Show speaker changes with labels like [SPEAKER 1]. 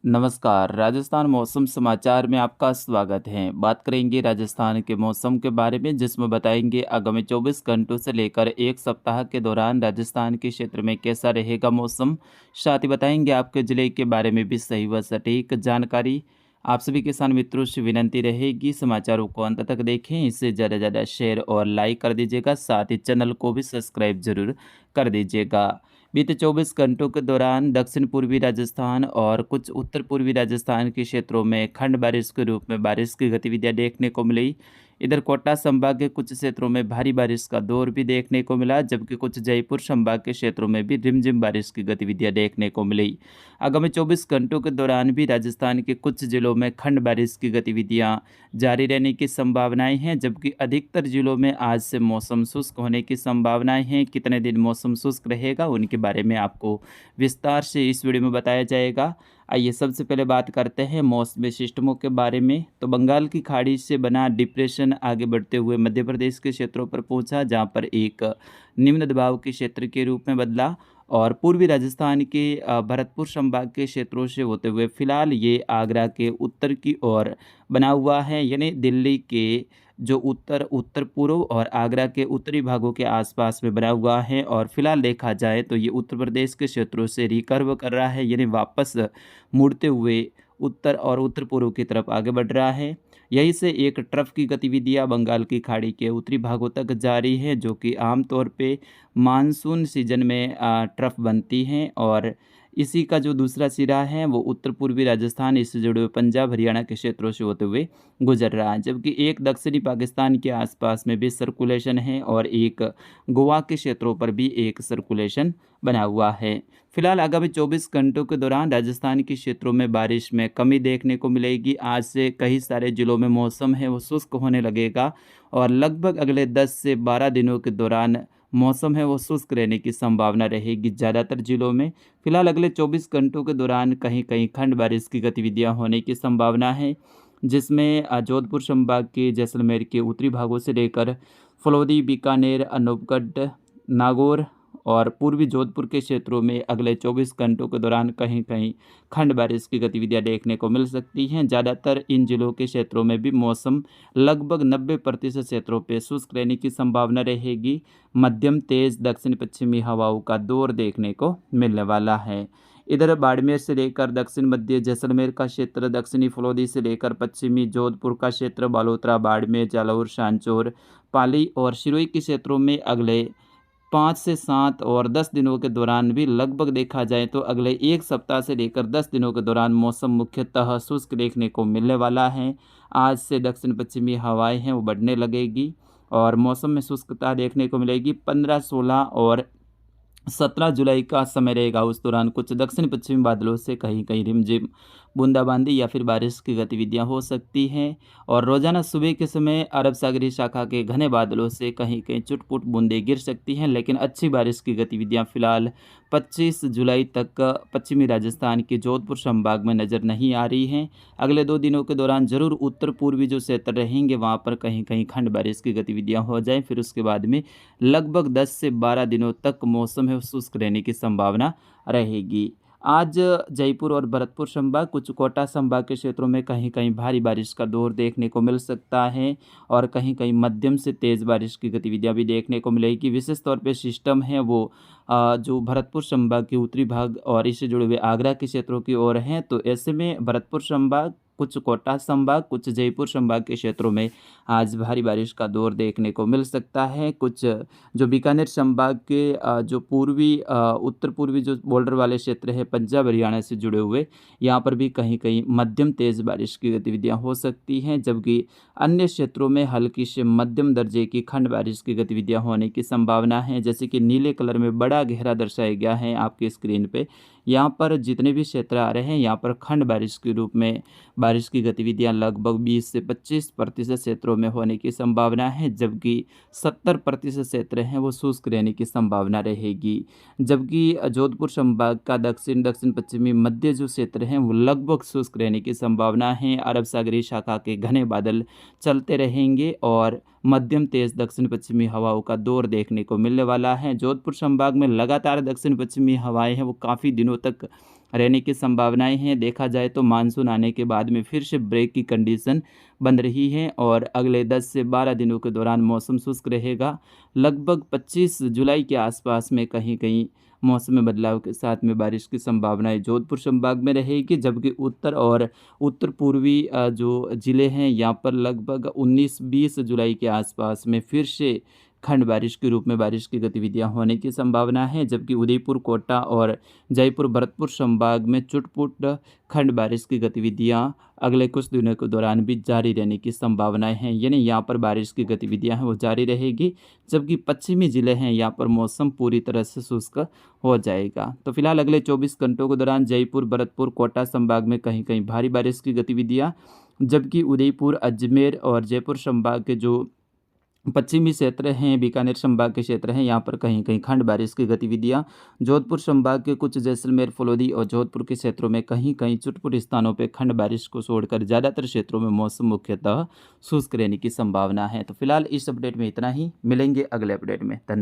[SPEAKER 1] नमस्कार, राजस्थान मौसम समाचार में आपका स्वागत है। बात करेंगे राजस्थान के मौसम के बारे में, जिसमें बताएंगे आगामी 24 घंटों से लेकर 1 सप्ताह के दौरान राजस्थान के क्षेत्र में कैसा रहेगा मौसम। साथ ही बताएंगे आपके ज़िले के बारे में भी सही व सटीक जानकारी। आप सभी किसान मित्रों से विनती रहेगी समाचारों को अंत तक देखें, इससे ज़्यादा से ज़्यादा शेयर और लाइक कर दीजिएगा। साथ ही चैनल को भी सब्सक्राइब जरूर कर दीजिएगा। बीते 24 घंटों के दौरान दक्षिण पूर्वी राजस्थान और कुछ उत्तर पूर्वी राजस्थान के क्षेत्रों में खंड बारिश के रूप में बारिश की गतिविधियां देखने को मिली। इधर कोटा संभाग के कुछ क्षेत्रों में भारी बारिश का दौर भी देखने को मिला, जबकि कुछ जयपुर संभाग के क्षेत्रों में भी रिमझिम बारिश की गतिविधियां देखने को मिली। आगामी 24 घंटों के दौरान भी राजस्थान के कुछ जिलों में खंड बारिश की गतिविधियां जारी रहने की संभावनाएं हैं, जबकि अधिकतर जिलों में आज से मौसम शुष्क होने की संभावनाएं हैं। कितने दिन मौसम शुष्क रहेगा उनके बारे में आपको विस्तार से इस वीडियो में बताया जाएगा। आइए सबसे पहले बात करते हैं मौसमी सिस्टमों के बारे में। तो बंगाल की खाड़ी से बना डिप्रेशन आगे बढ़ते हुए मध्य प्रदेश के क्षेत्रों पर पहुंचा, जहां पर एक निम्न दबाव के क्षेत्र के रूप में बदला और पूर्वी राजस्थान के भरतपुर संभाग के क्षेत्रों से होते हुए फिलहाल ये आगरा के उत्तर की ओर बना हुआ है, यानी दिल्ली के जो उत्तर पूर्व और आगरा के उत्तरी भागों के आसपास में बना हुआ है। और फिलहाल देखा जाए तो ये उत्तर प्रदेश के क्षेत्रों से रिकर्व कर रहा है, यानी वापस मुड़ते हुए उत्तर और उत्तर पूर्व की तरफ आगे बढ़ रहा है। यहीं से एक ट्रफ की गतिविधियां बंगाल की खाड़ी के उत्तरी भागों तक जारी है, जो कि आमतौर पे मानसून सीजन में ट्रफ बनती हैं। और इसी का जो दूसरा सिरा है वो उत्तर पूर्वी राजस्थान, इससे जुड़े हुए पंजाब हरियाणा के क्षेत्रों से होते हुए गुजर रहा है, जबकि एक दक्षिणी पाकिस्तान के आसपास में भी सर्कुलेशन है और एक गोवा के क्षेत्रों पर भी एक सर्कुलेशन बना हुआ है। फिलहाल आगामी 24 घंटों के दौरान राजस्थान के क्षेत्रों में बारिश में कमी देखने को मिलेगी। आज से कई सारे जिलों में मौसम है वो शुष्क होने लगेगा और लगभग अगले 10 से 12 दिनों के दौरान मौसम है वो शुष्क रहने की संभावना रहेगी ज़्यादातर जिलों में। फिलहाल अगले 24 घंटों के दौरान कहीं कहीं खंड बारिश की गतिविधियां होने की संभावना है, जिसमें जोधपुर संभाग के जैसलमेर के उत्तरी भागों से लेकर फलौदी, बीकानेर, अनूपगढ़, नागौर और पूर्वी जोधपुर के क्षेत्रों में अगले 24 घंटों के दौरान कहीं कहीं खंड बारिश की गतिविधियां देखने को मिल सकती हैं। ज़्यादातर इन जिलों के क्षेत्रों में भी मौसम लगभग 90% क्षेत्रों पर शुष्क रहने की संभावना रहेगी। मध्यम तेज दक्षिण पश्चिमी हवाओं का दौर देखने को मिलने वाला है। इधर बाड़मेर से लेकर दक्षिण मध्य जैसलमेर का क्षेत्र, दक्षिणी फलौदी से लेकर पश्चिमी जोधपुर का क्षेत्र, बालोतरा, बाड़मेर, जालौर, सांचौर, पाली और सिरोही के क्षेत्रों में अगले 5 से 7 और 10 दिनों के दौरान भी लगभग देखा जाए तो अगले 1 सप्ताह से लेकर 10 दिनों के दौरान मौसम मुख्यतः शुष्क देखने को मिलने वाला है। आज से दक्षिण पश्चिमी हवाएं हैं वो बढ़ने लगेगी और मौसम में शुष्कता देखने को मिलेगी। 15, 16 और 17 जुलाई का समय रहेगा। उस दौरान कुछ दक्षिण पश्चिमी बादलों से कहीं कहीं रिमझिम बूंदाबांदी या फिर बारिश की गतिविधियां हो सकती हैं। और रोजाना सुबह के समय अरब सागरीय शाखा के घने बादलों से कहीं कहीं चुटपुट बूंदें गिर सकती हैं, लेकिन अच्छी बारिश की गतिविधियां फिलहाल 25 जुलाई तक पश्चिमी राजस्थान के जोधपुर संभाग में नज़र नहीं आ रही हैं। अगले 2 दिनों के दौरान जरूर उत्तर पूर्वी जो क्षेत्र रहेंगे वहाँ पर कहीं कहीं खंड बारिश की गतिविधियां हो जाएं। फिर उसके बाद में लगभग 10 से 12 दिनों तक मौसम है शुष्क रहने की संभावना रहेगी। आज जयपुर और भरतपुर संभाग, कुछ कोटा संभाग के क्षेत्रों में कहीं कहीं भारी बारिश का दौर देखने को मिल सकता है और कहीं कहीं मध्यम से तेज़ बारिश की गतिविधियां भी देखने को मिलेगी। विशेष तौर पे सिस्टम है वो जो भरतपुर संभाग के उत्तरी भाग और इससे जुड़े हुए आगरा के क्षेत्रों की ओर हैं, तो ऐसे में भरतपुर संभाग, कुछ कोटा संभाग, कुछ जयपुर संभाग के क्षेत्रों में आज भारी बारिश का दौर देखने को मिल सकता है। कुछ जो बीकानेर संभाग के जो पूर्वी उत्तर पूर्वी जो बॉर्डर वाले क्षेत्र है पंजाब हरियाणा से जुड़े हुए, यहाँ पर भी कहीं कहीं मध्यम तेज़ बारिश की गतिविधियाँ हो सकती हैं, जबकि अन्य क्षेत्रों में हल्की से मध्यम दर्जे की खंड बारिश की गतिविधियाँ होने की संभावना है। जैसे कि नीले कलर में बड़ा घेरा दर्शाया गया है आपकी स्क्रीन पे, यहाँ पर जितने भी क्षेत्र आ रहे हैं यहाँ पर खंड बारिश के रूप में बारिश की गतिविधियां लगभग 20 से 25% क्षेत्रों में होने की संभावना है, जबकि 70% क्षेत्र हैं वो शुष्क रहने की संभावना रहेगी। जबकि जोधपुर संभाग का दक्षिण दक्षिण पश्चिमी मध्य जो क्षेत्र हैं वो लगभग शुष्क रहने की संभावना है। अरब सागरीय शाखा के घने बादल चलते रहेंगे और मध्यम तेज दक्षिण पश्चिमी हवाओं का दौर देखने को मिलने वाला है। जोधपुर संभाग में लगातार दक्षिण पश्चिमी हवाएं हैं वो काफ़ी दिनों तक रहने की संभावनाएं हैं। देखा जाए तो मानसून आने के बाद में फिर से ब्रेक की कंडीशन बन रही है और अगले 10 से 12 दिनों के दौरान मौसम शुष्क रहेगा। लगभग 25 जुलाई के आसपास में कहीं-कहीं मौसम में बदलाव के साथ में बारिश की संभावनाएं जोधपुर संभाग में रहेगी, जबकि उत्तर और उत्तर पूर्वी जो ज़िले हैं यहाँ पर लगभग 19-20 जुलाई के आसपास में फिर से खंड बारिश के रूप में बारिश की गतिविधियां होने की संभावना है, जबकि उदयपुर, कोटा और जयपुर, भरतपुर संभाग में छुट-पुट खंड बारिश की गतिविधियां अगले कुछ दिनों के दौरान भी जारी रहने की संभावनाएं हैं। यानी यहाँ पर बारिश की गतिविधियां हैं वो जारी रहेगी, जबकि पश्चिमी ज़िले हैं यहाँ पर मौसम पूरी तरह से शुष्क हो जाएगा। तो फिलहाल अगले 24 घंटों के दौरान जयपुर, भरतपुर, कोटा संभाग में कहीं-कहीं भारी बारिश की गतिविधियां, जबकि उदयपुर, अजमेर और जयपुर संभाग के जो पश्चिमी क्षेत्र हैं, बीकानेर संभाग के क्षेत्र हैं, यहाँ पर कहीं-कहीं खंड बारिश की गतिविधियाँ, जोधपुर संभाग के कुछ जैसलमेर, फलोदी और जोधपुर के क्षेत्रों में कहीं-कहीं छुट-पुट स्थानों पे खंड बारिश को छोड़कर ज़्यादातर क्षेत्रों में मौसम मुख्यतः शुष्क रहने की संभावना है। तो फिलहाल इस अपडेट में इतना ही, मिलेंगे अगले अपडेट में। धन्य